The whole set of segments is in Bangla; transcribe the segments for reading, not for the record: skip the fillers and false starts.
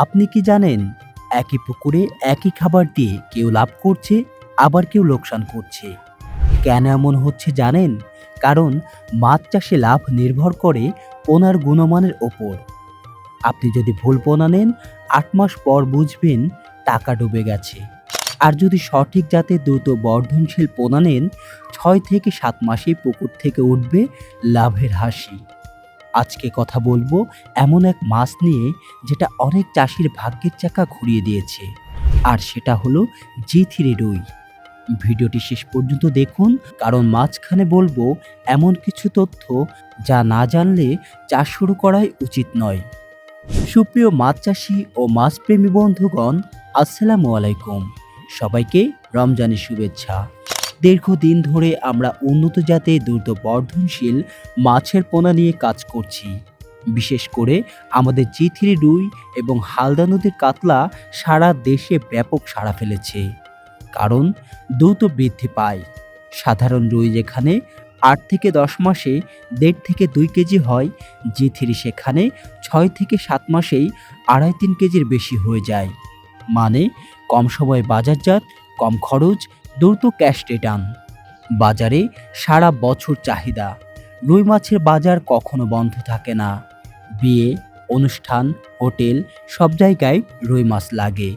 আপনি কি জানেন একই পুকুরে একই খাবার দিয়ে কেউ লাভ করছে আবার কেউ লোকসান করছে? কেন এমন হচ্ছে জানেন? কারণ মাছ চাষে লাভ নির্ভর করে পোনার গুণমানের ওপর। আপনি যদি ভুল পোনা নেন ৮ মাস পর বুঝবেন টাকা ডুবে গেছে। আর যদি সঠিক জাতের দ্রুত বর্ধনশীল পোনা নেন ৬ থেকে ৭ মাসেই পুকুর থেকে উঠবে লাভের হাসি। আজকে কথা বলবো এমন এক মাছ নিয়ে যেটা অনেক চাষির ভাগ্যের চাকা ঘুরিয়ে দিয়েছে, আর সেটা হলো জি3 রুই। ভিডিওটি শেষ পর্যন্ত দেখুন, কারণ মাঝখানে বলবো এমন কিছু তথ্য যা না জানলে চাষ শুরু করাই উচিত নয়। সুপ্রিয় মাছ চাষি ও মাছপ্রেমী বন্ধুগণ, আসসালামু আলাইকুম। সবাইকে রমজানের শুভেচ্ছা। দীর্ঘদিন ধরে আমরা উন্নত জাতের দ্রুত বর্ধনশীল মাছের পোনা নিয়ে কাজ করছি। বিশেষ করে আমাদের জি3 রুই এবং হালদা নদীর কাতলা সারা দেশে ব্যাপক সাড়া ফেলেছে, কারণ দ্রুত বৃদ্ধি পায়। সাধারণ রুই যেখানে ৮ থেকে ১০ মাসে ১.৫ থেকে ২ কেজি হয়, জি3 সেখানে ৬ থেকে ৭ মাসেই ২.৫-৩ কেজির বেশি হয়ে যায়। মানে কম সময়ে বাজারজাত, কম খরচ, দ্রুত ক্যাশ রিটার্ন। বাজারে সারা বছর চাহিদা। রুই মাছের বাজার কখনো বন্ধ থাকে না। বিয়ে, অনুষ্ঠান, হোটেল সব জায়গায় রুই মাছ লাগে।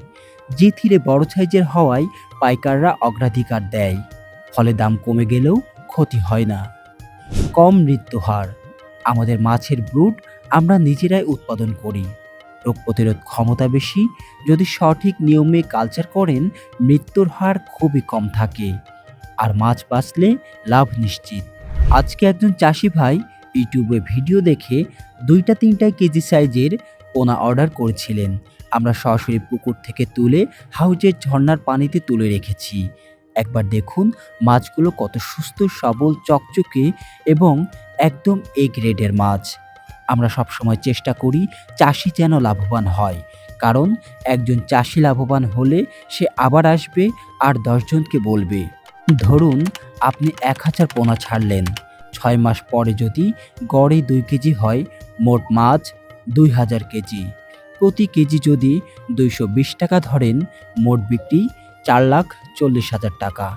জি3 বড় সাইজের হওয়ায় পাইকাররা অগ্রাধিকার দেয়, ফলে দাম কমে গেলেও ক্ষতি হয় না। কম মৃত্যু হার। আমাদের মাছের ব্রুড আমরা নিজেরাই উৎপাদন করি। রোগ প্রতিরোধ ক্ষমতা বেশি। যদি সঠিক নিয়মে কালচার করেন মৃত্যুর হার খুবই কম থাকে, আর মাছ বাঁচলে লাভ নিশ্চিত। আজকে একজন চাষি ভাই ইউটিউবে ভিডিও দেখে ২-৩ কেজি সাইজের পোনা অর্ডার করেছিলেন। আমরা সরাসরি পুকুর থেকে তুলে হাউজের ঝর্ণার পানিতে তুলে রেখেছি। একবার দেখুন মাছগুলো কত সুস্থ সবল, চকচকে এবং একদম এ গ্রেডের মাছ। আমরা সবসময় চেষ্টা করি চাষি যেন লাভবান হয়, কারণ একজন চাষি লাভবান হলে সে আবার আসবে আর ১০ জনকে বলবে। ধরুন আপনি ১,০০০ পোনা ছাড়লেন, ৬ মাস পরে যদি গড়ে ২ কেজি হয়, মোট মাছ ২,০০০ কেজি। প্রতি কেজি যদি ২২০ টাকা ধরেন, মোট বিক্রি ৪,৪০,০০০ টাকা।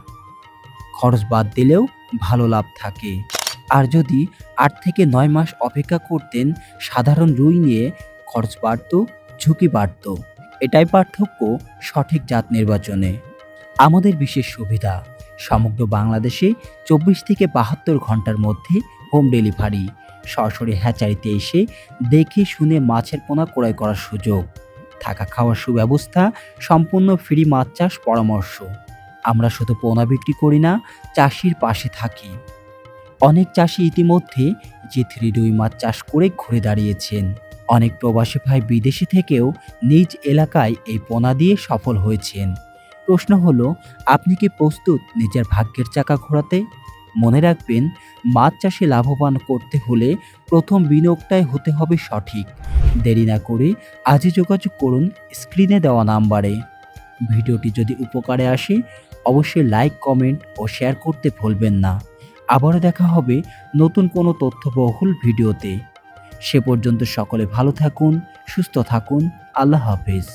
খরচ বাদ দিলেও ভালো লাভ থাকে। আর যদি ৮ থেকে ৯ মাস অপেক্ষা করতেন, সাধারণ রুই নিয়ে খরচ বাড়ত, ঝুঁকি বাড়ত। এটাই পার্থক্য সঠিক জাত নির্বাচনে। আমাদের বিশেষ সুবিধা, সমগ্র বাংলাদেশে ২৪ থেকে ৭২ ঘন্টার মধ্যে হোম ডেলিভারি। সরাসরি হ্যাচারিতে এসে দেখে শুনে মাছের পোনা ক্রয় করার সুযোগ। থাকা খাওয়ার সুব্যবস্থা, সম্পূর্ণ ফ্রি মাছ চাষ পরামর্শ। আমরা শুধু পোনা বিক্রি করি না, চাষির পাশে থাকি। অনেক চাষি ইতিমধ্যে জি3 রুই মাছ চাষ করে ঘুরে দাঁড়িয়েছেন। অনেক প্রবাসী ভাই বিদেশে থেকেও নিজ এলাকায় এই পোনা দিয়ে সফল হয়েছেন। প্রশ্ন হলো, আপনি কি প্রস্তুত নিজের ভাগ্যের চাকা ঘোরাতে? মনে রাখবেন, মাছ চাষে লাভবান করতে হলে প্রথম বিনিয়োগটাই হতে হবে সঠিক। দেরি না করে আজই যোগাযোগ করুন স্ক্রিনে দেওয়া নাম্বারে। ভিডিওটি যদি উপকারে আসে অবশ্যই লাইক, কমেন্ট ও শেয়ার করতে ভুলবেন না। আবারও দেখা হবে নতুন কোনো তথ্যবহুল ভিডিওতে। সে পর্যন্ত সকলে ভালো থাকুন, সুস্থ থাকুন। আল্লাহ হাফেজ।